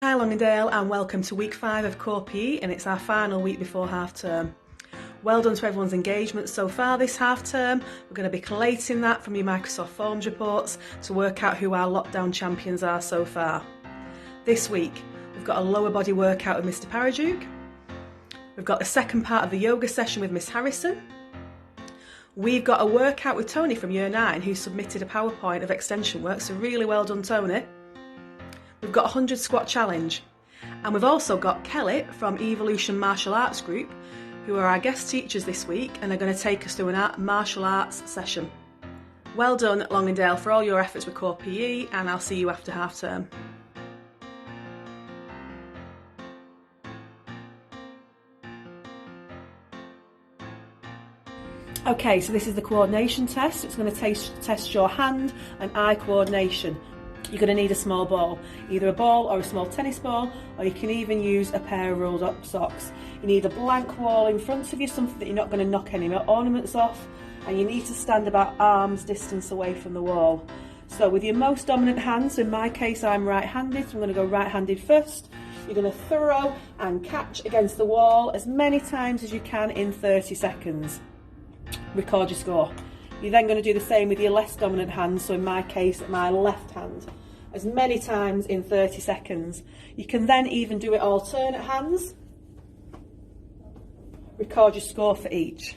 Hi Longdendale and welcome to week 5 of Core PE, and it's our final week before half term. Well done to everyone's engagement so far this half term. We're going to be collating that from your Microsoft Forms reports to work out who our lockdown champions are so far. This week we've got a lower body workout with Mr Parajuk. We've got the second part of the yoga session with Miss Harrison. We've got a workout with Tony from Year 9 who submitted a PowerPoint of extension work, so really well done Tony. We've got a 100 squat challenge, and we've also got Kelly from Evolution Martial Arts Group who are our guest teachers this week and are going to take us through an martial arts session. Well done Longdendale for all your efforts with Core PE, and I'll see you after half term. Okay, so this is the coordination test. It's going to test your hand and eye coordination. You're going to need a small ball, either a ball or a small tennis ball, or you can even use a pair of rolled up socks. You need a blank wall in front of you, something that you're not going to knock any ornaments off, and you need to stand about arm's distance away from the wall. So with your most dominant hand, so in my case I'm right-handed, so I'm going to go right-handed first. You're going to throw and catch against the wall as many times as you can in 30 seconds. Record your score. You're then going to do the same with your less dominant hand, so in my case, my left hand, as many times in 30 seconds. You can then even do it alternate hands. Record your score for each.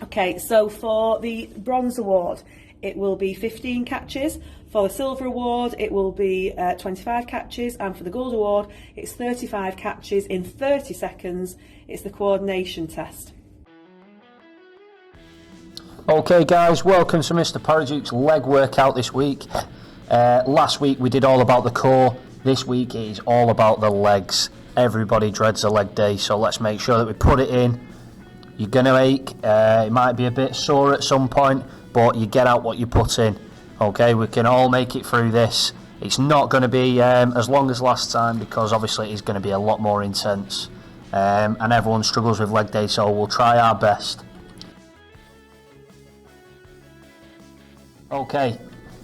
Okay, so for the bronze award, it will be 15 catches. For the silver award, it will be 25 catches, and for the gold award, it's 35 catches in 30 seconds. It's the coordination test. Okay guys, welcome to Mr Parajuke's leg workout this week. Last week we did all about the core. This week it is all about the legs. Everybody dreads a leg day, so let's make sure that we put it in. You're going to ache, it might be a bit sore at some point, but you get out what you put in. Okay, we can all make it through this. It's not going to be as long as last time, because obviously it's going to be a lot more intense. And everyone struggles with leg day, so we'll try our best. Okay,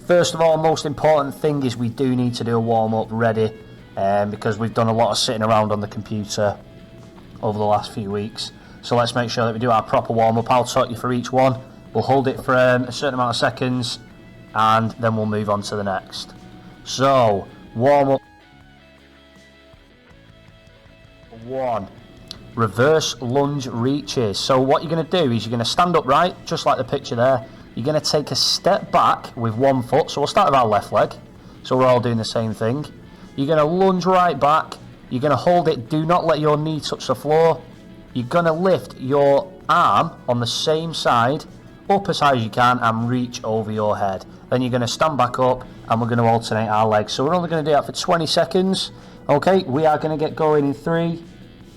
first of all, most important thing is we do need to do a warm-up ready, because we've done a lot of sitting around on the computer over the last few weeks. So let's make sure that we do our proper warm-up. I'll talk you through each one. We'll hold it for a certain amount of seconds, and then we'll move on to the next. So, warm-up 1. Reverse lunge reaches. So what you're going to do is you're going to stand upright, just like the picture there. You're going to take a step back with one foot, so we'll start with our left leg, so we're all doing the same thing. You're going to lunge right back, you're going to hold it, do not let your knee touch the floor. You're going to lift your arm on the same side, up as high as you can, and reach over your head. Then you're going to stand back up, and we're going to alternate our legs. So we're only going to do that for 20 seconds. Okay, we are going to get going in 3,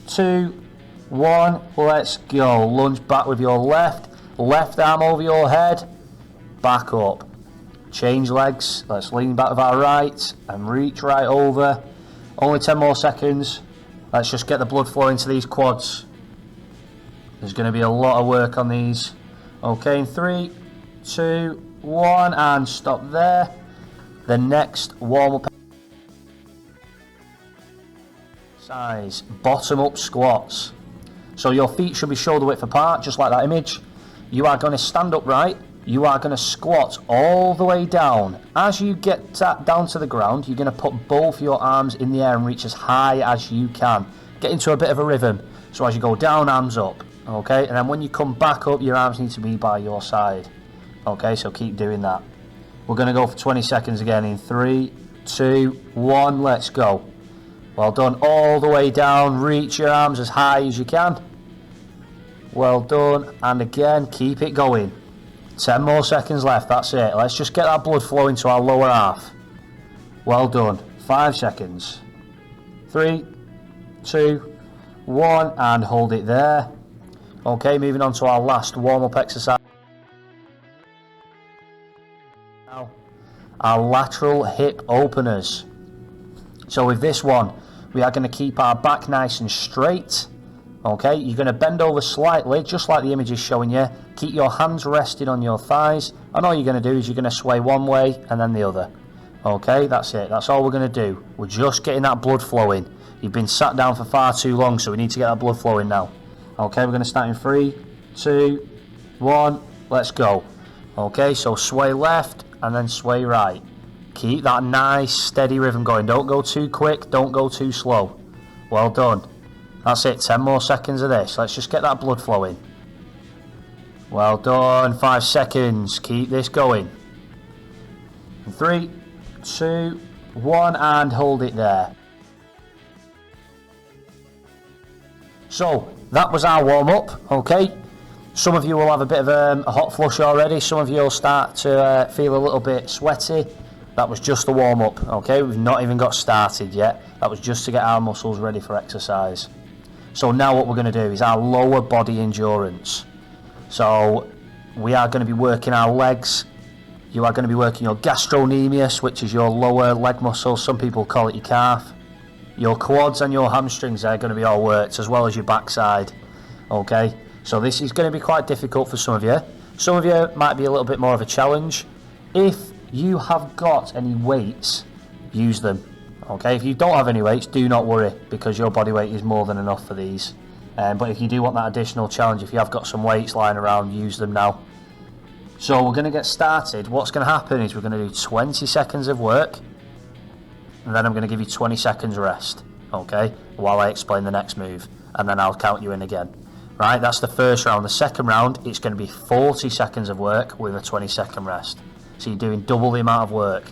2, 1, let's go. Lunge back with your left arm over your head, back up. Change legs, let's lean back with our right and reach right over. Only 10 more seconds. Let's just get the blood flow into these quads. There's going to be a lot of work on these. Okay, in 3, 2, 1, and stop there. The next warm-up size, bottom up squats. So your feet should be shoulder width apart, just like that image. You are going to stand upright, you are going to squat all the way down. As you get down to the ground, you're going to put both your arms in the air and reach as high as you can. Get into a bit of a rhythm. So as you go down, arms up. Okay, and then when you come back up, your arms need to be by your side. Okay, so keep doing that. We're going to go for 20 seconds again in 3, 2, 1, let's go. Well done, all the way down, reach your arms as high as you can. Well done, and again, keep it going. 10 more seconds left, that's it. Let's just get that blood flow into our lower half. Well done, 5 seconds. 3, 2, 1, and hold it there. Okay, moving on to our last warm-up exercise. Now, our lateral hip openers. So with this one, we are going to keep our back nice and straight. Okay, you're going to bend over slightly, just like the image is showing you. Keep your hands resting on your thighs, and all you're going to do is you're going to sway one way and then the other. Okay, that's it. That's all we're going to do. We're just getting that blood flowing. You've been sat down for far too long, so we need to get that blood flowing now. Okay, we're going to start in 3, 2, 1, let's go. Okay, so sway left and then sway right. Keep that nice steady rhythm going. Don't go too quick, don't go too slow. Well done. That's it, 10 more seconds of this. Let's just get that blood flowing. Well done, 5 seconds. Keep this going. 3, 2, 1, and hold it there. So, that was our warm-up, okay? Some of you will have a bit of a hot flush already. Some of you will start to feel a little bit sweaty. That was just the warm-up, okay? We've not even got started yet. That was just to get our muscles ready for exercise. So now what we're going to do is our lower body endurance. So we are going to be working our legs. You are going to be working your gastrocnemius, which is your lower leg muscle. Some people call it your calf. Your quads and your hamstrings are going to be all worked, as well as your backside. Okay, so this is going to be quite difficult for some of you. Some of you might be a little bit more of a challenge. If you have got any weights, use them. Okay, if you don't have any weights, do not worry, because your body weight is more than enough for these. But if you do want that additional challenge, if you have got some weights lying around, use them now. So we're going to get started. What's going to happen is we're going to do 20 seconds of work, and then I'm going to give you 20 seconds rest, okay, while I explain the next move, and then I'll count you in again. Right, that's the first round. The second round, it's going to be 40 seconds of work with a 20-second rest. So you're doing double the amount of work,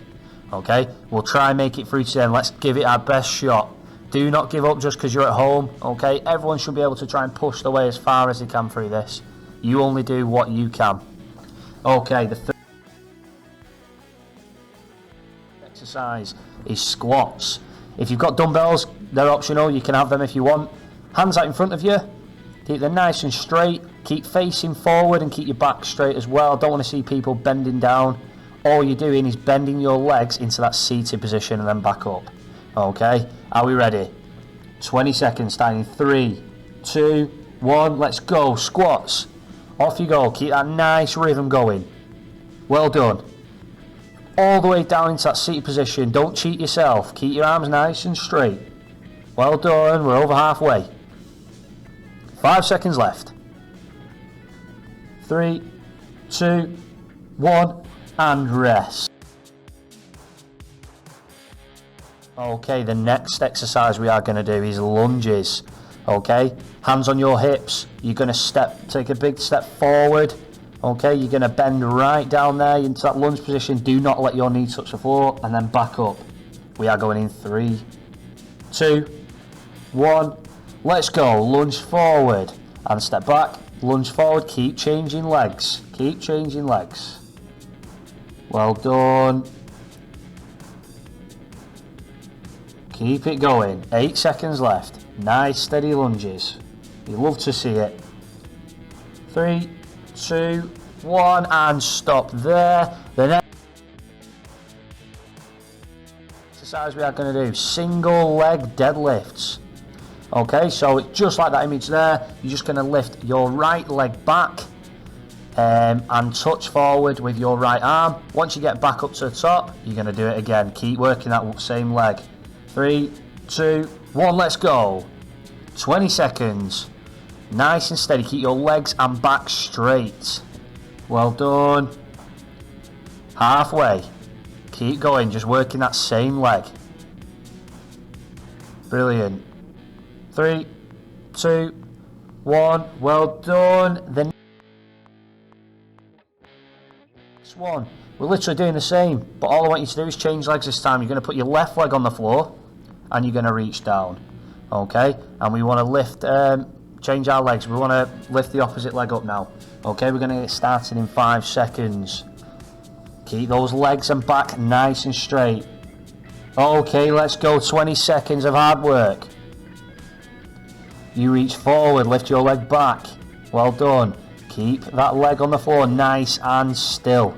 okay? We'll try and make it through to the end. Let's give it our best shot. Do not give up just because you're at home, okay? Everyone should be able to try and push their way as far as they can through this. You only do what you can. Okay, the third exercise is squats. If you've got dumbbells, they're optional. You can have them if you want. Hands out in front of you. Keep them nice and straight. Keep facing forward and keep your back straight as well. Don't want to see people bending down. All you're doing is bending your legs into that seated position and then back up. Okay, are we ready? 20 seconds, starting in 3, 2, 1, let's go. Squats. Off you go. Keep that nice rhythm going. Well done. All the way down into that seated position. Don't cheat yourself. Keep your arms nice and straight. Well done. We're over halfway. 5 seconds left. 3, 2, 1, and rest. Okay, the next exercise we are going to do is lunges. Okay, hands on your hips. You're going to take a big step forward. Okay, you're going to bend right down there into that lunge position. Do not let your knee touch the floor, and then back up. We are going in 3, 2, 1. Let's go. Lunge forward and step back. Lunge forward. Keep changing legs. Keep changing legs. Well done. Keep it going. 8 seconds left. Nice steady lunges. You love to see it. 3, 2, 1, and stop there. The next exercise we are going to do, single leg deadlifts. Okay, so it's just like that image there. You're just going to lift your right leg back and touch forward with your right arm. Once you get back up to the top, you're going to do it again. Keep working that same leg. 3, 2, 1, let's go. 20 seconds. Nice and steady. Keep your legs and back straight. Well done. Halfway. Keep going, just working that same leg. Brilliant. 3, 2, 1. Well done. The next one. We're literally doing the same, but all I want you to do is change legs this time. You're going to put your left leg on the floor and you're going to reach down. Okay? And we want to lift, change our legs. We want to lift the opposite leg up now. Okay, we're going to get started in 5 seconds. Keep those legs and back nice and straight. Okay, let's go. 20 seconds of hard work. You reach forward, lift your leg back. Well done. Keep that leg on the floor nice and still.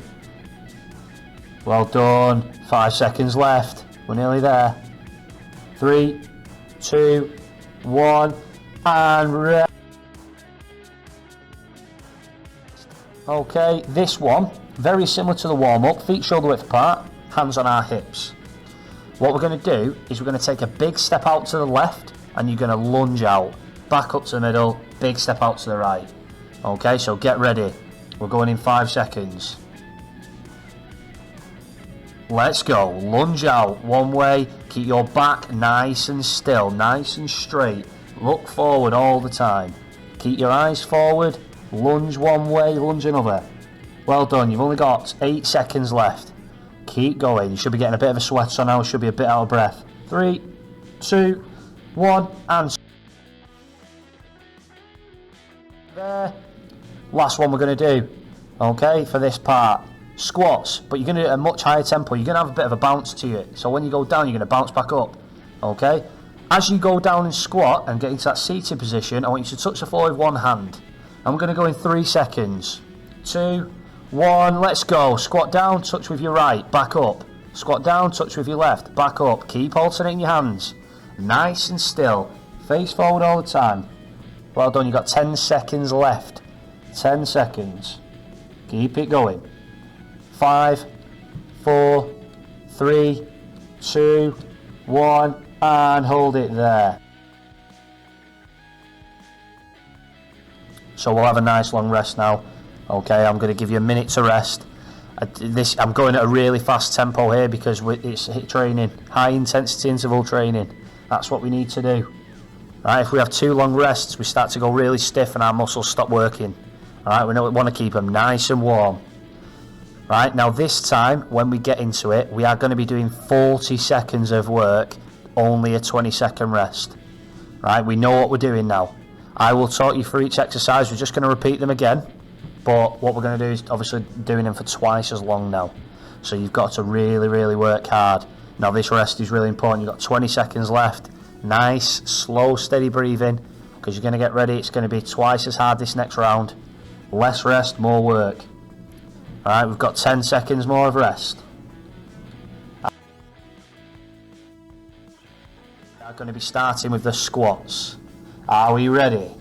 Well done. 5 seconds left. We're nearly there. 3, 2, 1, and rest. Okay, this one, very similar to the warm-up. Feet shoulder width apart, hands on our hips. What we're going to do is we're going to take a big step out to the left and you're going to lunge out. Back up to the middle, big step out to the right. Okay, so get ready. We're going in 5 seconds. Let's go. Lunge out one way. Keep your back nice and still, nice and straight. Look forward all the time. Keep your eyes forward. Lunge one way, lunge another. Well done. You've only got 8 seconds left. Keep going. You should be getting a bit of a sweat so now. Should be a bit out of breath. 3, 2, 1, and there. Last one we're going to do, okay, for this part. Squats, but you're going to do it at a much higher tempo. You're going to have a bit of a bounce to it. So when you go down, you're going to bounce back up, okay? As you go down and squat and get into that seated position, I want you to touch the floor with one hand. And we're going to go in 3 seconds. 2, 1, let's go. Squat down, touch with your right, back up. Squat down, touch with your left, back up. Keep alternating your hands. Nice and still. Face forward all the time. Well done, you've got 10 seconds left. 10 seconds. Keep it going. 5, 4, 3, 2, 1, and hold it there. So we'll have a nice long rest now. Okay, I'm going to give you a minute to rest. I'm going at a really fast tempo here because it's HIIT training, high intensity interval training. That's what we need to do. Right, if we have 2 long rests, we start to go really stiff and our muscles stop working. Alright, we want to keep them nice and warm. Right, now this time, when we get into it, we are going to be doing 40 seconds of work, only a 20-second rest. Right, we know what we're doing now. I will talk you through each exercise, we're just going to repeat them again, but what we're going to do is obviously doing them for twice as long now. So you've got to really, really work hard. Now this rest is really important, you've got 20 seconds left. Nice, slow, steady breathing, because you're going to get ready, it's going to be twice as hard this next round. Less rest, more work. Alright, we've got 10 seconds more of rest. We're going to be starting with the squats. Are we ready?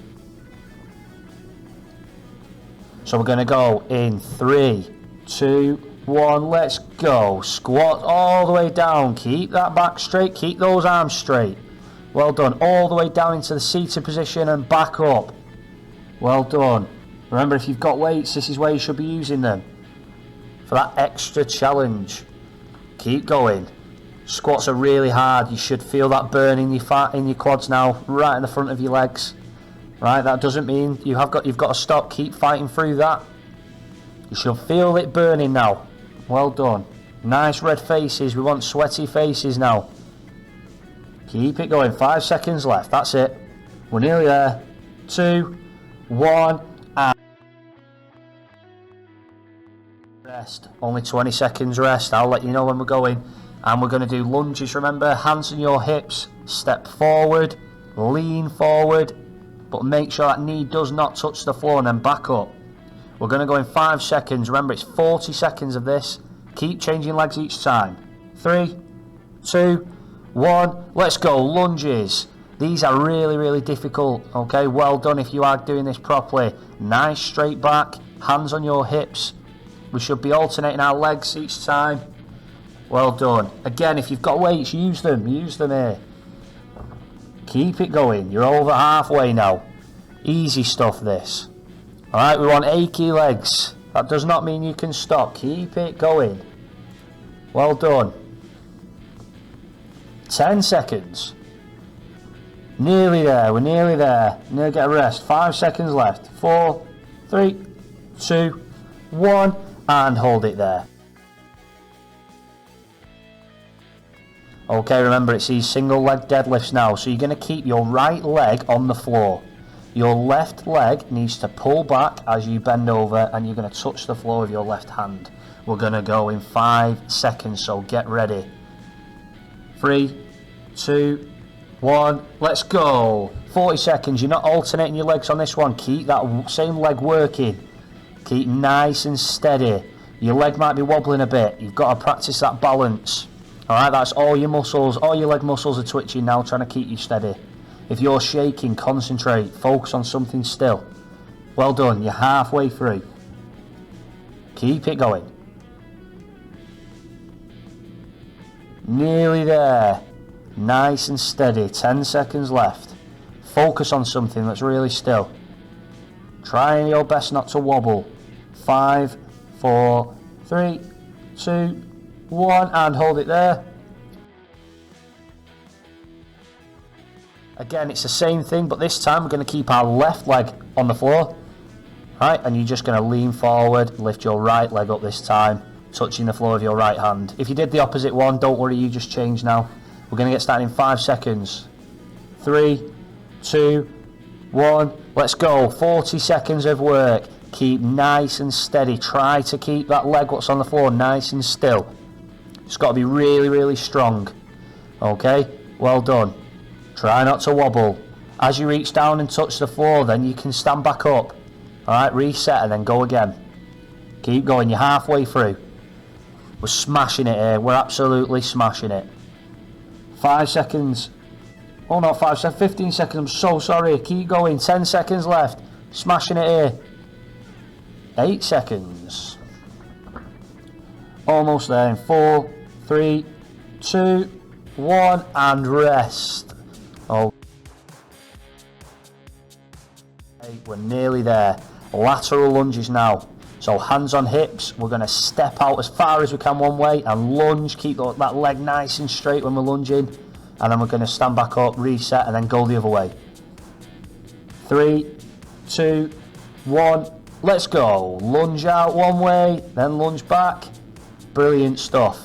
So we're going to go in 3, 2, 1, let's go. Squat all the way down. Keep that back straight, keep those arms straight. Well done. All the way down into the seated position and back up. Well done. Remember, if you've got weights, this is where you should be using them. For that extra challenge. Keep going. Squats are really hard. You should feel that burn in your quads now, right in the front of your legs. Right, that doesn't mean you've got to stop. Keep fighting through that. You should feel it burning now. Well done. Nice red faces. We want sweaty faces now. Keep it going. 5 seconds left. That's it. We're nearly there. 2, 1, and rest. Only 20 seconds rest. I'll let you know when we're going. And we're going to do lunges. Remember, hands on your hips. Step forward. Lean forward. But make sure that knee does not touch the floor and then back up. We're going to go in 5 seconds. Remember, it's 40 seconds of this. Keep changing legs each time. 3, 2, 1. Let's go. Lunges. These are really, really difficult. Okay, well done if you are doing this properly. Nice straight back. Hands on your hips. We should be alternating our legs each time. Well done. Again, if you've got weights, use them. Use them here. Keep it going. You're over halfway now. Easy stuff, this. Alright, we want achy legs. That does not mean you can stop. Keep it going. Well done. 10 seconds. Nearly there. We're nearly there. Nearly get a rest. 5 seconds left. 4, 3, 2, 1. And hold it there. Okay, remember it's these single leg deadlifts now. So you're going to keep your right leg on the floor. Your left leg needs to pull back as you bend over and you're going to touch the floor with your left hand. We're going to go in 5 seconds, so get ready. 3, 2, 1, let's go. 40 seconds, you're not alternating your legs on this one. Keep that same leg working. Keep nice and steady. Your leg might be wobbling a bit. You've got to practice that balance. Alright, that's all your muscles, all your leg muscles are twitching now, trying to keep you steady. If you're shaking, concentrate, focus on something still. Well done, you're halfway through. Keep it going. Nearly there. Nice and steady. 10 seconds left. Focus on something that's really still. Try your best not to wobble. 5, 4, 3, 2, 1, and hold it there. Again, it's the same thing, but this time we're going to keep our left leg on the floor. Right, and you're just going to lean forward, lift your right leg up this time, touching the floor with your right hand. If you did the opposite one, don't worry, you just change now. We're going to get started in 5 seconds. 3, 2, 1, let's go. 40 seconds of work. Keep nice and steady. Try to keep that leg what's on the floor nice and still. It's got to be really, really strong. Okay, well done. Try not to wobble. As you reach down and touch the floor, then you can stand back up. Alright, reset and then go again. Keep going, you're halfway through. We're smashing it here, we're absolutely smashing it. 5 seconds. Oh, not 5 seconds, 15 seconds, I'm so sorry. Keep going, 10 seconds left. Smashing it here. 8 seconds. Almost there in 4, 3, 2, 1, and rest. Oh, we're nearly there. Lateral lunges now. So hands on hips, we're going to step out as far as we can one way and lunge, keep that leg nice and straight when we're lunging, and then we're going to stand back up, reset, and then go the other way. 3, 2, 1, let's go. Lunge out one way, then lunge back. Brilliant stuff.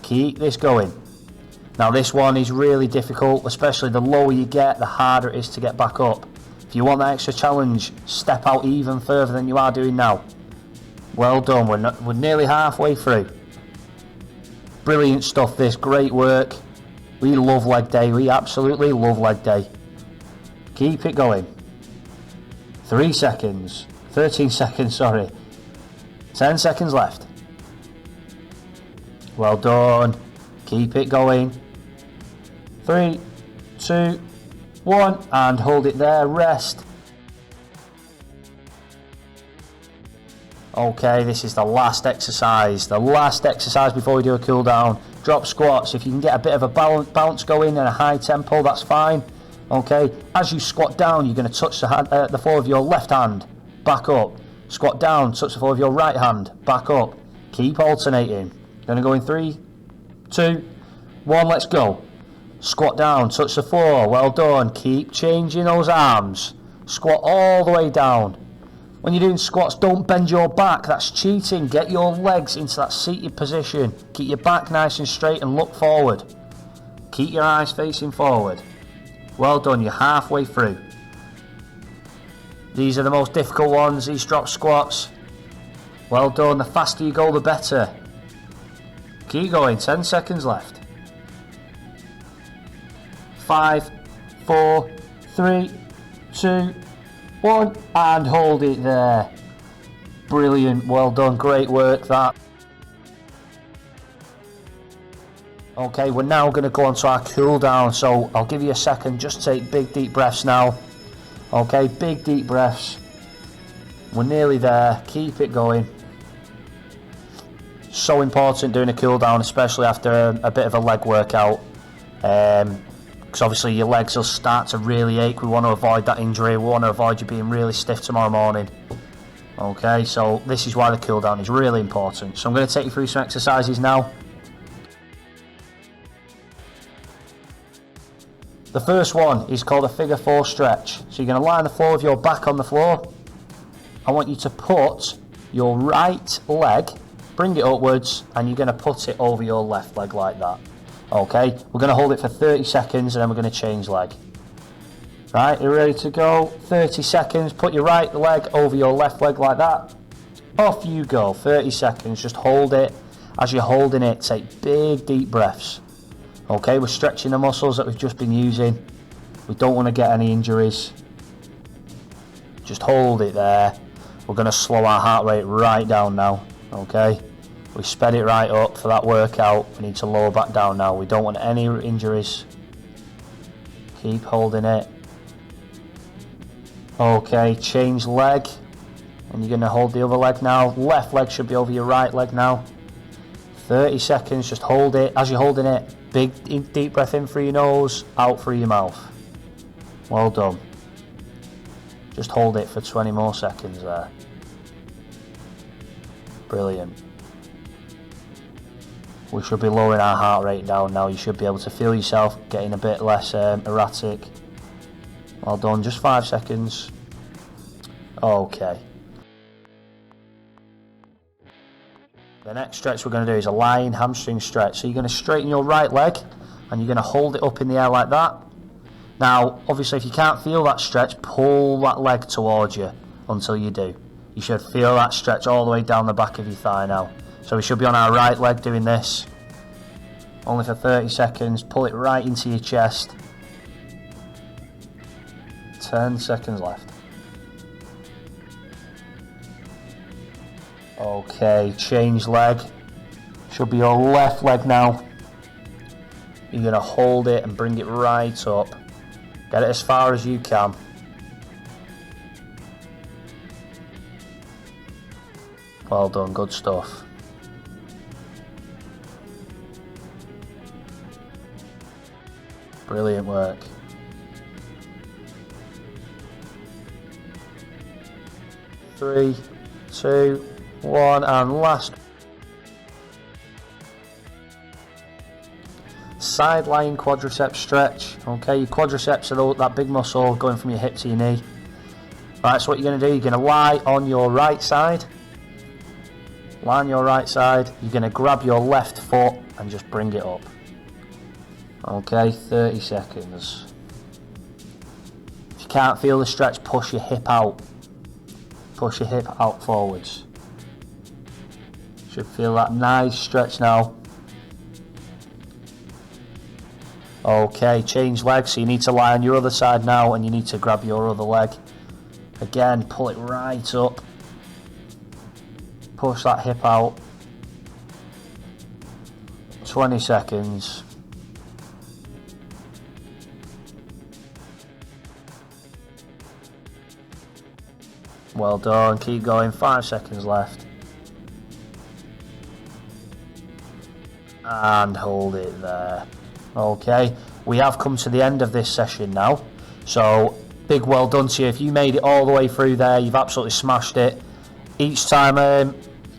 Keep this going. Now this one is really difficult, especially the lower you get, the harder it is to get back up. If you want that extra challenge, step out even further than you are doing now. Well done, we're nearly halfway through. Brilliant stuff this, great work. We love leg day, we absolutely love leg day. Keep it going. 13 seconds, sorry. 10 seconds left. Well done, keep it going. 3, 2, 1, and hold it there, rest. Okay, this is the last exercise before we do a cool down. Drop squats. If you can get a bit of a bounce going and a high tempo, that's fine. Okay, as you squat down, you're going to touch the floor with your left hand, back up. Squat down, touch the floor with your right hand, back up. Keep alternating. Going to go in 3, 2, 1, let's go. Squat down, touch the floor, well done. Keep changing those arms. Squat all the way down. When you're doing squats, don't bend your back, that's cheating. Get your legs into that seated position. Keep your back nice and straight and look forward. Keep your eyes facing forward. Well done, you're halfway through. These are the most difficult ones, these drop squats. Well done, the faster you go, the better. Keep going, 10 seconds left. 5, 4, 3, 2, 1, and hold it there. Brilliant, well done, great work that. Okay, we're now going to go on to our cool down, so I'll give you a second, just take big deep breaths now. Okay, big deep breaths. We're nearly there, keep it going. So important doing a cool down, especially after a bit of a leg workout. Because obviously your legs will start to really ache. We want to avoid that injury. We want to avoid you being really stiff tomorrow morning. Okay, so this is why the cool down is really important. So I'm going to take you through some exercises now. The first one is called a figure 4 stretch. So you're going to lie on the floor with your back on the floor. I want you to put your right leg, bring it upwards, and you're going to put it over your left leg like that. Okay, we're going to hold it for 30 seconds and then we're going to change leg. Right, you're ready to go? 30 seconds, put your right leg over your left leg like that. Off you go, 30 seconds, just hold it. As you're holding it, take big deep breaths. Okay, we're stretching the muscles that we've just been using. We don't want to get any injuries. Just hold it there. We're going to slow our heart rate right down now. Okay, we sped it right up for that workout. We need to lower back down now. We don't want any injuries. Keep holding it. Okay, change leg. And you're going to hold the other leg now. Left leg should be over your right leg now. 30 seconds, just hold it. As you're holding it, big deep breath in through your nose, out through your mouth. Well done. Just hold it for 20 more seconds there. Brilliant. We should be lowering our heart rate down now. You should be able to feel yourself getting a bit less erratic. Well done, just 5 seconds. Okay. The next stretch we're going to do is a lying hamstring stretch. So you're going to straighten your right leg and you're going to hold it up in the air like that. Now, obviously, if you can't feel that stretch, pull that leg towards you until you do. You should feel that stretch all the way down the back of your thigh now. So we should be on our right leg doing this. Only for 30 seconds. Pull it right into your chest. 10 seconds left. Okay, change leg. Should be your left leg now. You're going to hold it and bring it right up. Get it as far as you can. Well done, good stuff. Brilliant work. Three, two, one, and last. Side lying quadricep stretch. Okay, your quadriceps are that big muscle going from your hip to your knee. Right, so what you're going to do, you're going to lie on your right side. Lie on your right side. You're going to grab your left foot and just bring it up. Okay, 30 seconds. If you can't feel the stretch, push your hip out. Push your hip out forwards. Should feel that nice stretch now. Okay, change legs. So you need to lie on your other side now and you need to grab your other leg. Again, pull it right up. Push that hip out. 20 seconds. Well done, keep going, 5 seconds left. And hold it there. Okay, we have come to the end of this session now. So, big well done to you. If you made it all the way through there, you've absolutely smashed it. Each time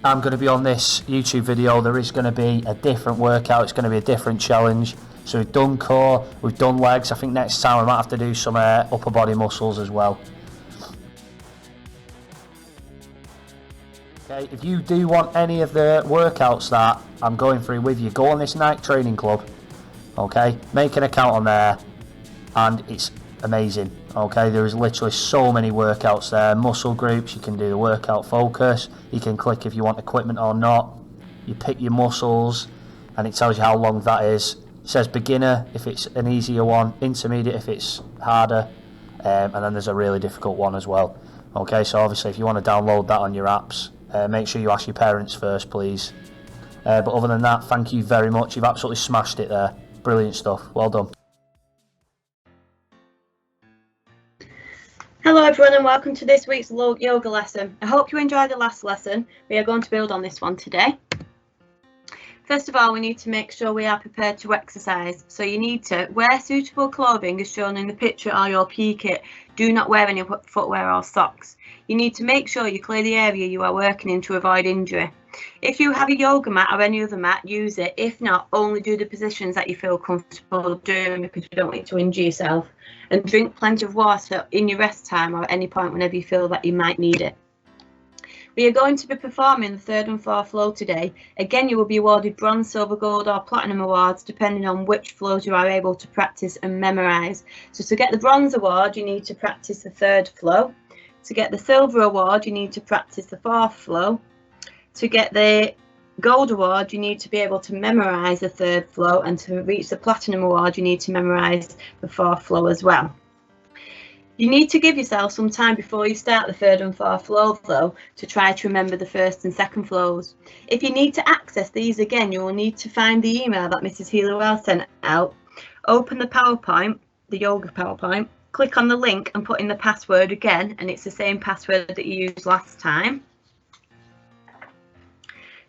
I'm going to be on this YouTube video, there is going to be a different workout. It's going to be a different challenge. So we've done core, we've done legs. I think next time we might have to do some upper body muscles as well. Okay, if you do want any of the workouts that I'm going through with you, go on this Nike Training Club. Okay, make an account on there, and it's amazing. Okay, there is literally so many workouts there. Muscle groups, you can do the workout focus. You can click if you want equipment or not. You pick your muscles, and it tells you how long that is. It says beginner if it's an easier one, intermediate if it's harder, and then there's a really difficult one as well. Okay, so obviously if you want to download that on your apps, make sure you ask your parents first, please. But other than that, thank you very much. You've absolutely smashed it there. Brilliant stuff. Well done. Hello everyone and welcome to this week's yoga lesson. I hope you enjoyed the last lesson. We are going to build on this one today. First of all, we need to make sure we are prepared to exercise. So you need to wear suitable clothing as shown in the picture or your PE kit. Do not wear any footwear or socks. You need to make sure you clear the area you are working in to avoid injury. If you have a yoga mat or any other mat, use it. If not, only do the positions that you feel comfortable doing because you don't want to injure yourself. And drink plenty of water in your rest time or at any point whenever you feel that you might need it. We are going to be performing the third and fourth flow today. Again, you will be awarded bronze, silver, gold or platinum awards depending on which flows you are able to practice and memorise. So to get the bronze award, you need to practice the third flow. To get the silver award, you need to practice the fourth flow. To get the gold award, you need to be able to memorise the third flow, and to reach the platinum award, you need to memorise the fourth flow as well. You need to give yourself some time before you start the third and fourth flow though, to try to remember the first and second flows. If you need to access these again, you will need to find the email that Mrs. Healer-Wells sent out, open the PowerPoint, the yoga PowerPoint, click on the link and put in the password again, and it's the same password that you used last time.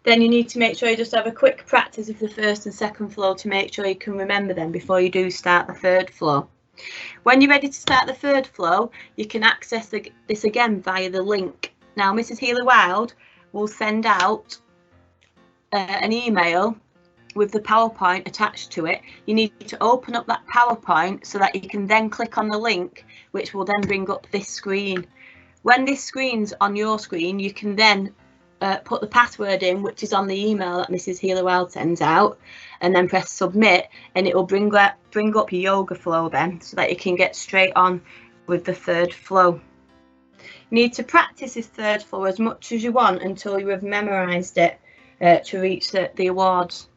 Then you need to make sure you just have a quick practice of the first and second flow to make sure you can remember them before you do start the third flow. When you're ready to start the third flow, you can access this again via the link. Now, Mrs. Healy-Wild will send out an email with the PowerPoint attached to it. You need to open up that PowerPoint so that you can then click on the link, which will then bring up this screen. When this screen's on your screen, you can then put the password in, which is on the email that Mrs. Healy-Wild sends out, and then press submit, and it will bring up your yoga flow then, so that you can get straight on with the third flow. You need to practice this third flow as much as you want until you have memorised it to reach the awards.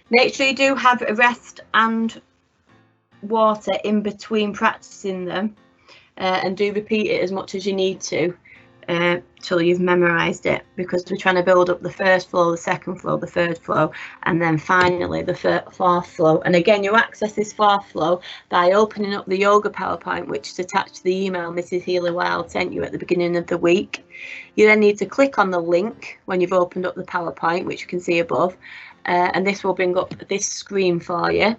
Make sure you do have a rest and water in between practicing them, and do repeat it as much as you need to till you've memorised it, because we're trying to build up the first flow, the second flow, the third flow, and then finally the fourth flow. And again, you access this fourth flow by opening up the yoga PowerPoint, which is attached to the email Mrs. Healy-Wild sent you at the beginning of the week. You then need to click on the link when you've opened up the PowerPoint, which you can see above, and this will bring up this screen for you.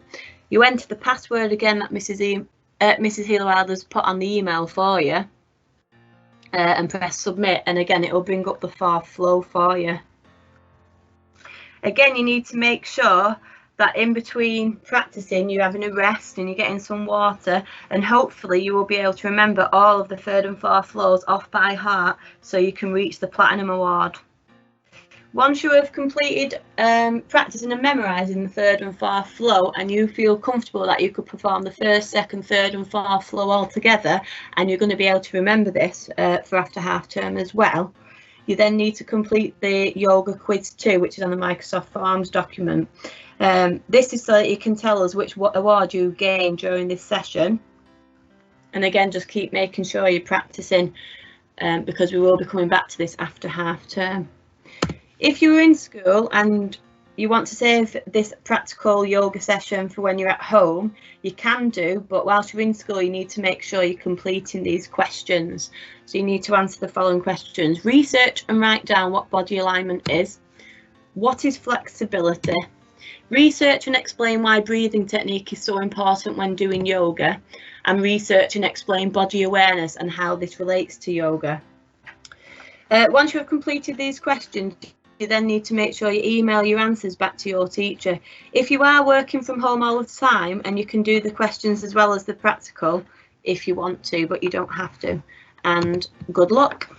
You enter the password again that Mrs. Healy-Wild has put on the email for you, and press submit, and again it will bring up the fourth flow for you. Again, you need to make sure that in between practicing you're having a rest and you're getting some water, and hopefully you will be able to remember all of the third and fourth flows off by heart so you can reach the Platinum Award. Once you have completed practicing and memorising the third and fourth flow, and you feel comfortable that you could perform the first, second, third and fourth flow all together, and you're going to be able to remember this for after half term as well, you then need to complete the yoga quiz 2, which is on the Microsoft Forms document. This is so that you can tell us which award you gained during this session. And again, just keep making sure you're practicing, because we will be coming back to this after half term. If you're in school and you want to save this practical yoga session for when you're at home, you can do, but whilst you're in school you need to make sure you're completing these questions. So you need to answer the following questions. Research and write down what body alignment is. What is flexibility? Research and explain why breathing technique is so important when doing yoga. And research and explain body awareness and how this relates to yoga. Once you have completed these questions, you then need to make sure you email your answers back to your teacher. If you are working from home all the time, and you can do the questions as well as the practical if you want to, but you don't have to. And good luck.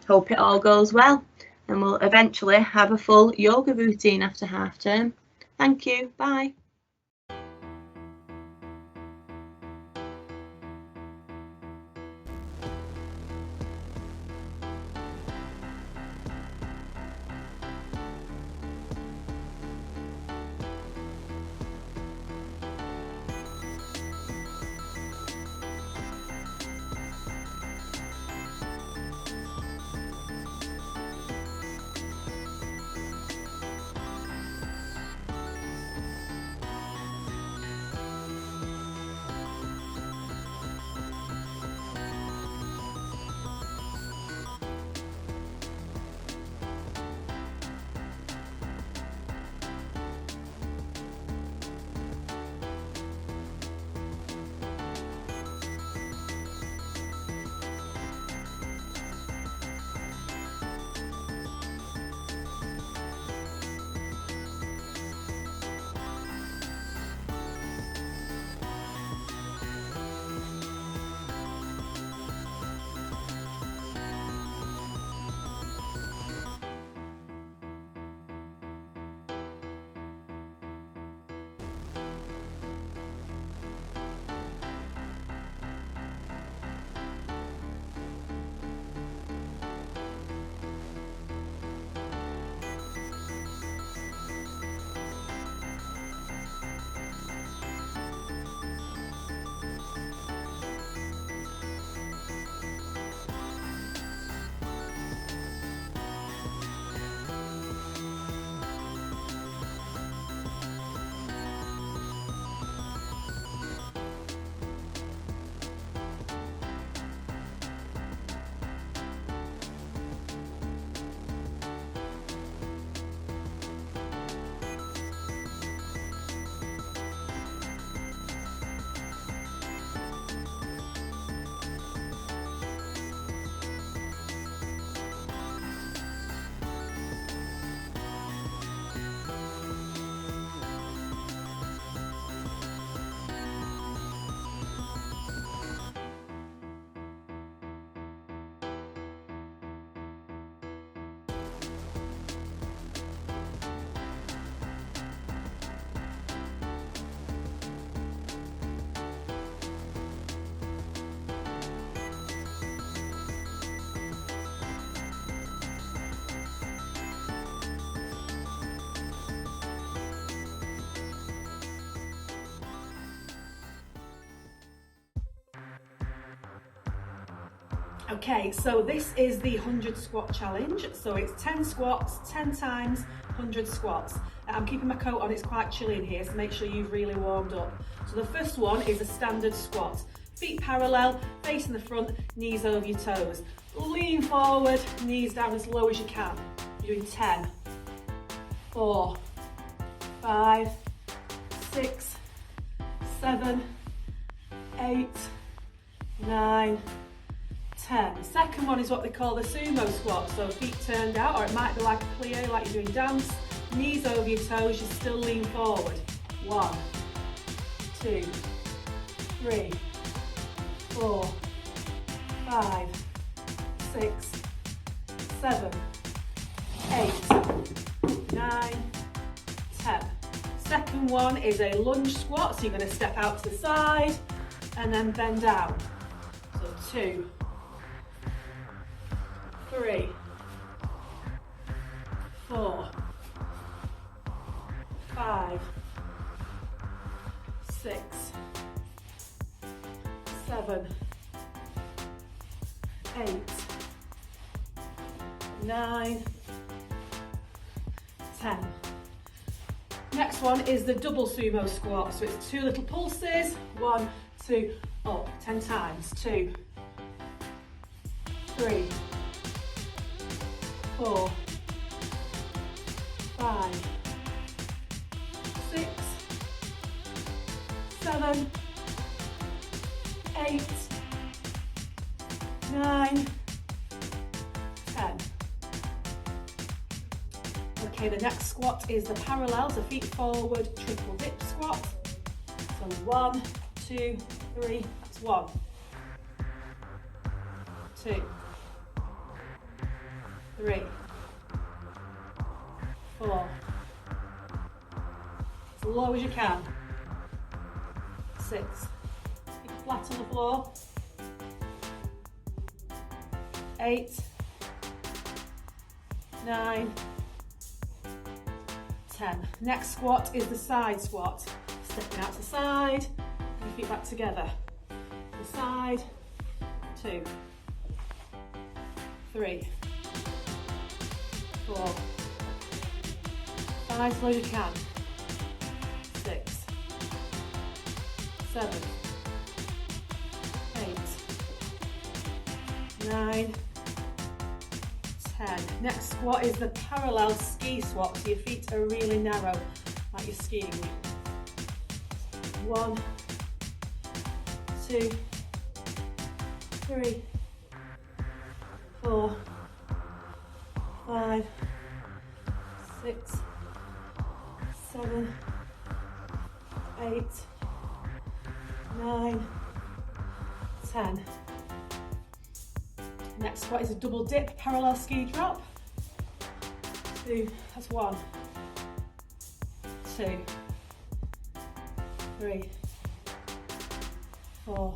Hope it all goes well, and we'll eventually have a full yoga routine after half term. Thank you. Bye. Okay, so this is the 100 squat challenge. So it's 10 squats, 10 times 100 squats. I'm keeping my coat on, it's quite chilly in here, so make sure you've really warmed up. So the first one is a standard squat. Feet parallel, face in the front, knees over your toes. Lean forward, knees down as low as you can. You're doing 10, 4, 5, 6, 7, 8, 9, 10. The second one is what they call the sumo squat, so feet turned out, or it might be like a plie, like you're doing dance. Knees over your toes, you still lean forward. 1, 2, 3, 4, 5, 6, 7, 8, 9, 10. Second one is a lunge squat, so you're going to step out to the side and then bend down. So 2, 3, 4, 5, 6, 7, 8, 9, 10. Next one is the double sumo squat. So it's 2 little pulses, 1, 2, up, 10 times. 2, 3, 4, 5, 6, 7, 8, 9, 10. Okay, the next squat is the parallel, so feet forward, triple dip squat. So 1, 2, 3, that's 1, 2, 3, 4, as low as you can, 6, keep flat on the floor, 8, 9, 10. Next squat is the side squat. Stepping out to the side, and your feet back together. The side, 2, 3, 4, 5, as low as you can, 6, 7, 8, 9, 10. Next squat is the parallel ski squat, so your feet are really narrow, like you're skiing. 1, 2, 3, 4, 5, 6, 7, 8, 9, 10. Next squat is a double dip, parallel ski drop. 2, that's 1, 2, 3, 4,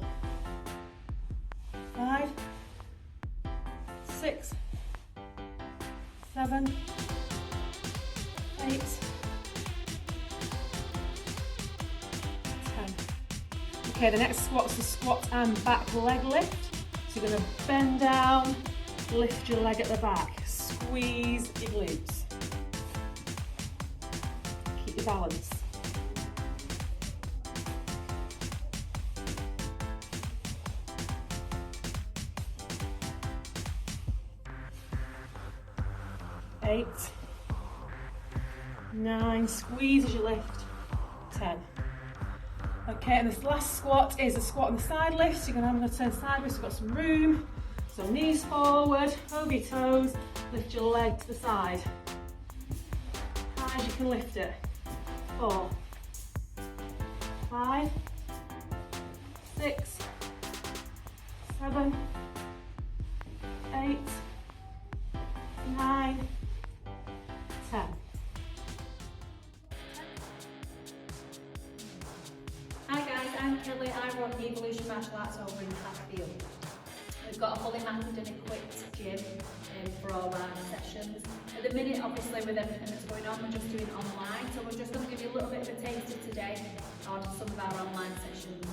5, 6, 7, 8, 10. Okay, the next squat's the squat and back leg lift. So you're going to bend down, lift your leg at the back, squeeze your glutes. Keep your balance. Eight, 9, squeeze as you lift, 10. Okay, and this last squat is a squat on the side lift. So you're going to turn sideways, so we've got some room. So knees forward, over your toes, lift your leg to the side. High as you can lift it. 4, 5, 6, 7, 8, 9, 10. Hi guys, I'm Kelly. I run the Evolution Martial Arts over in Hatfield. We've got a fully matted and equipped gym for all our sessions. At the minute, obviously with everything that's going on, we're just doing online, so we're just going to give you a little bit of a taster today on some of our online sessions.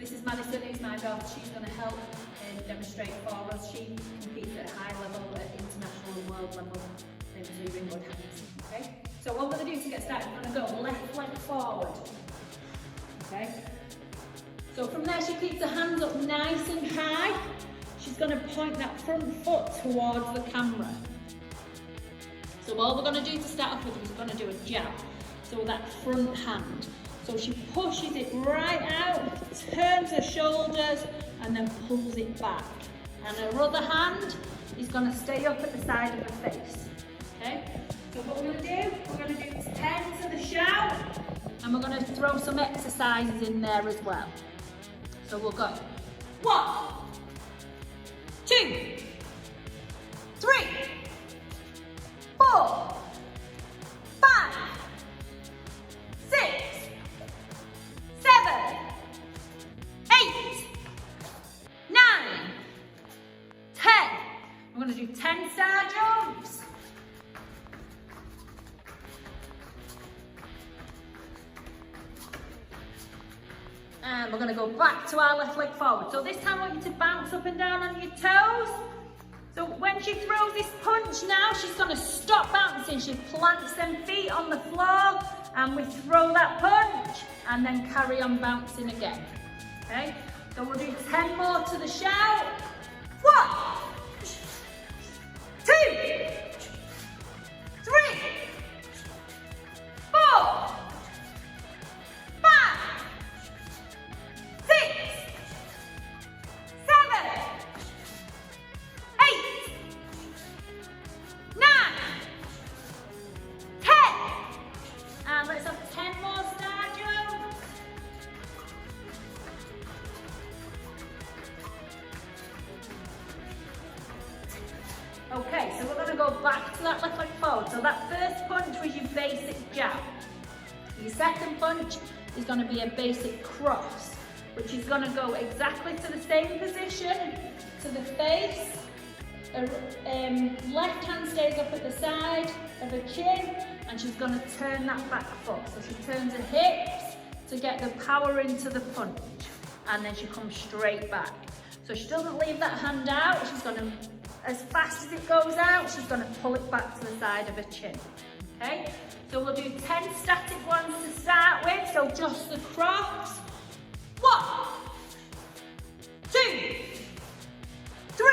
This is Madison, who's my daughter. She's going to help demonstrate for us. She competes at a high level, at international and world level, so you're in good hands. Okay? So what we're going to do to get started, we're going to go left leg forward. Okay? So from there, she keeps her hands up nice and high. She's going to point that front foot towards the camera. So all we're going to do to start off with is we're going to do a jab. So that front hand. So she pushes it right out, turns her shoulders, and then pulls it back. And her other hand is going to stay up at the side of her face. Okay? So what we're going to do, we're going to do 10 to the shout, and we're going to throw some exercises in there as well. So we'll go 1, 2, 3, 4, 5, 6, 7, 8, 9, 10. We're going to do 10 star jumps. And we're going to go back to our left leg forward. So this time I want you to bounce up and down on your toes. So when she throws this punch now, she's going to stop bouncing. She plants them feet on the floor and we throw that punch and then carry on bouncing again. Okay? So we'll do 10 more to the shout. 1, 2, 3, 4, 5, 6, 7, 8, 9, 10. And let's have 10 more star jumps. Okay, so we're going to go back to that left leg forward. So that first punch was your basic jab. Your second punch is going to be a basic cross, which is going to go exactly to the same position, to the face. Left hand stays up at the side of her chin, and she's going to turn that back foot. So she turns her hips to get the power into the punch, and then she comes straight back. So she doesn't leave that hand out. She's going to, as fast as it goes out, she's going to pull it back to the side of her chin. Okay? So we'll do 10 static ones to start with. So just the cross. 1, 2, 3,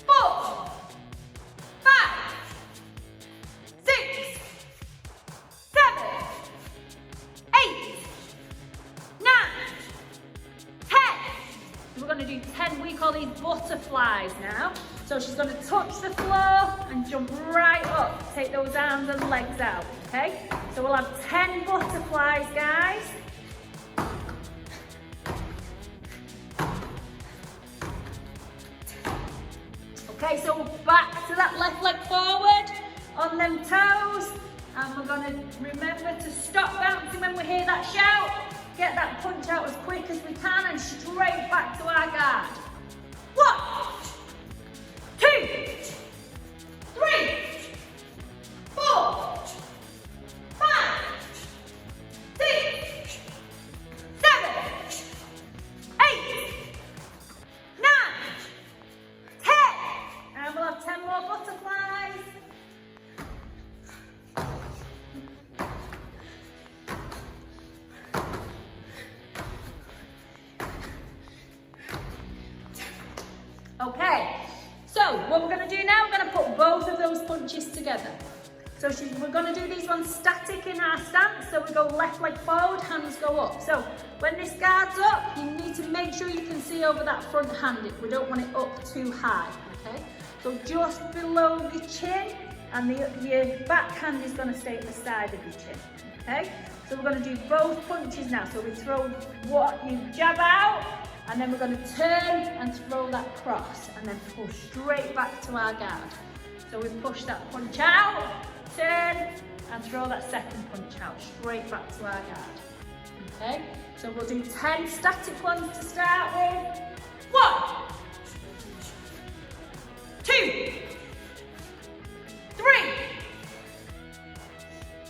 4, 5, 6, 7, 8, 9, 10. We're going to do 10, we call these butterflies now. So she's going to touch the floor and jump right up. Take those arms and legs out, okay? So we'll have 10 butterflies, guys. Okay, so we're back to that left leg forward, on them toes. And we're going to remember to stop bouncing when we hear that shout. Get that punch out as quick as we can and straight back to our guard. 1, 2, 3, 4, 5, 6, 7, 8, 9, 10. And we'll have 10 more butterflies. Okay, so what we're going to do now, we're going to put both of those punches together. So we're going to do these ones static in our stance. So we go left leg forward, hands go up. So when this guard's up, you need to make sure you can see over that front hand. We don't want it up too high, okay? So just below your chin, and your back hand is going to stay at the side of your chin, okay? So we're going to do both punches now. So we throw what you jab out, and then we're going to turn and throw that cross and then push straight back to our guard. So we push that punch out, turn and throw that second punch out straight back to our guard. Okay, so we'll do 10 static ones to start with. 1, 2, 3,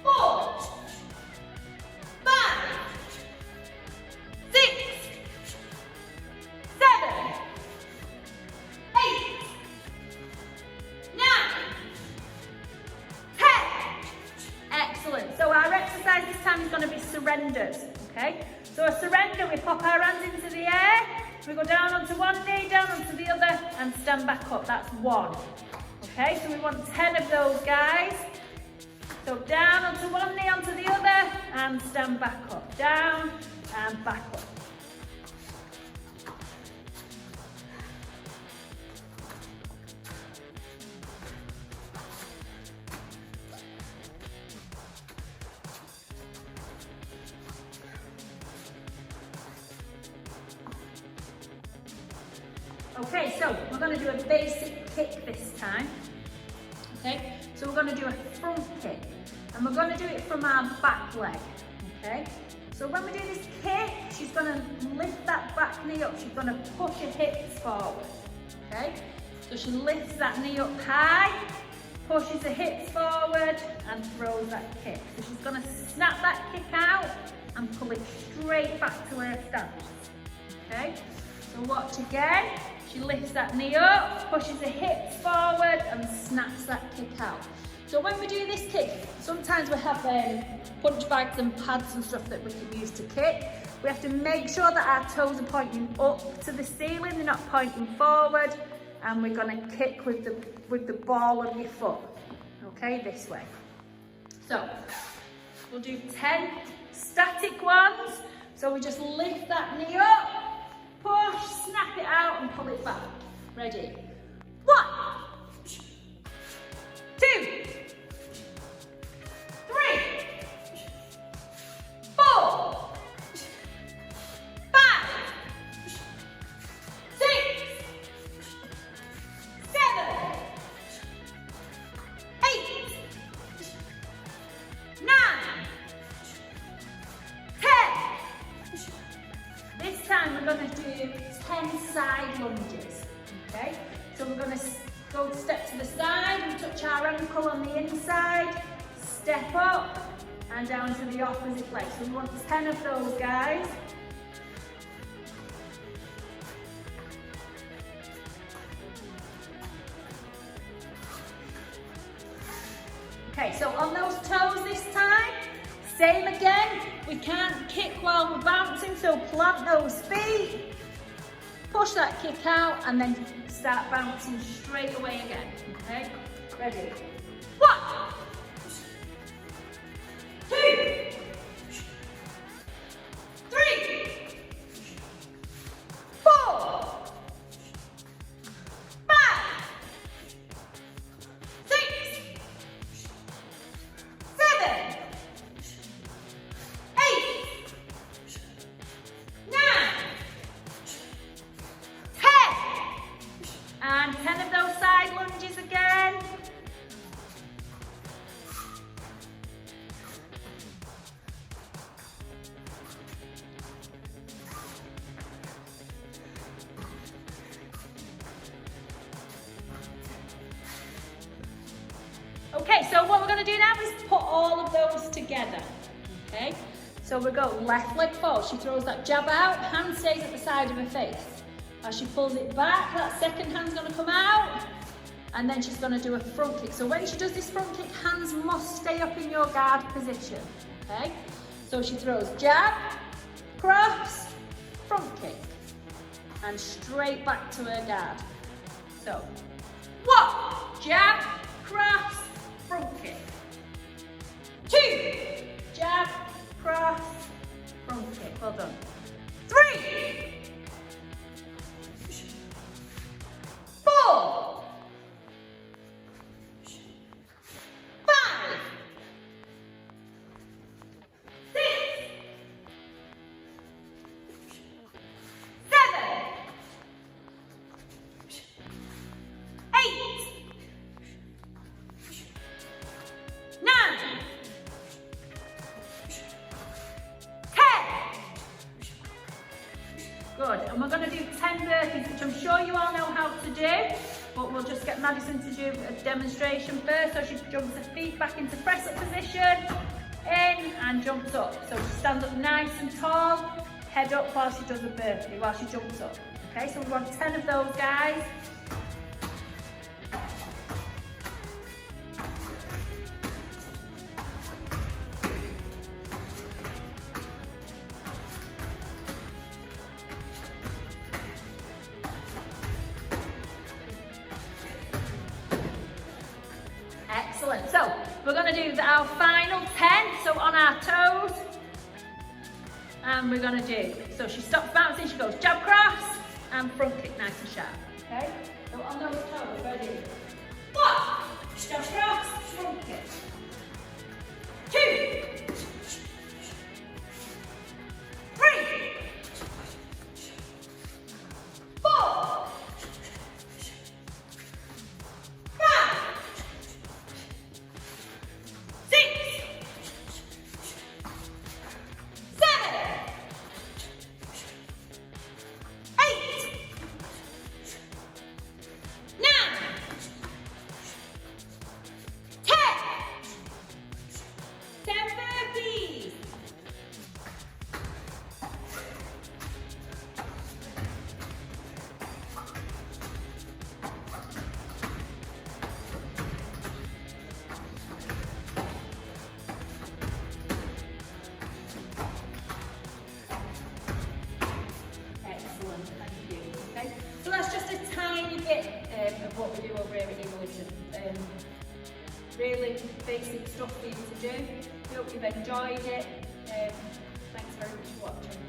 4, 5, 6, surrenders, okay? So a surrender, we pop our hands into the air, we go down onto one knee, down onto the other, and stand back up. That's 1. Okay, so we want 10 of those, guys. So down onto one knee, onto the other, and stand back up. Down and back up. Okay, so we're going to do a basic kick this time. Okay, so we're going to do a front kick, and we're going to do it from our back leg. Okay, so when we do this kick, she's going to lift that back knee up. She's going to push her hips forward. Okay, so she lifts that knee up high, pushes her hips forward, and throws that kick. So she's going to snap that kick out and pull it straight back to her stance. Okay, so watch again. She lifts that knee up, pushes her hips forward and snaps that kick out. So when we do this kick, sometimes we have punch bags and pads and stuff that we can use to kick. We have to make sure that our toes are pointing up to the ceiling, they're not pointing forward, and we're going to kick with the ball of your foot. Okay, this way. So we'll do 10 static ones. So we just lift that knee up, push, snap it out and pull it back. Ready? 1, 2, 3, 4, 5, 6, 7, 8, 9, 10. This time we're going to do 10 side lunges, okay? So we're going to go step to the side, we touch our ankle on the inside, step up and down to the opposite leg. So we want 10 of those, guys. Okay, so on those toes this time, same again, we can't kick while we're bouncing, so plant those feet, push that kick out and then start bouncing straight away again, okay? Ready? 1, 2, 3, 4, 5, 6, 7, 8, 9, 10. And 10 of those side lunges again. Okay, so what we're going to do now is put all of those together. Okay, so we go left leg forward. She throws that jab out, hand stays at the side of her face. As she pulls it back, that second hand's going to come out, and then she's going to do a front kick. So when she does this front kick, hands must stay up in your guard position. Okay, so she throws jab, cross, front kick, and straight back to her guard. So 1, jab, cross, front kick. 2, jab, cross, front kick. Well done. 3, 4, 5, 6, 7, 8, 9, 10. Good, and we're going to do 10 burpees, which I'm sure you all know how to do, but we'll just get Madison to do a demonstration first. So she jumps her feet back into press up position, in and jumps up. So she stands up nice and tall, head up while she does a burpee, while she jumps up. Okay, so we want 10 of those, guys. We're going to do our final 10, so on our toes. And we're going to do, so she stops bouncing, she goes jab cross, and front kick nice and sharp. Okay? So on those toes, ready? 1, jab cross, front kick. 2, 3, 4, 5, 6, 7, 8, 9, 10, 10 burpees. Excellent, thank you. Okay, so that's just a tiny bit of what we do over here at Evolution. Really basic stuff for you to do. Hope you've enjoyed it. Thanks very much for watching.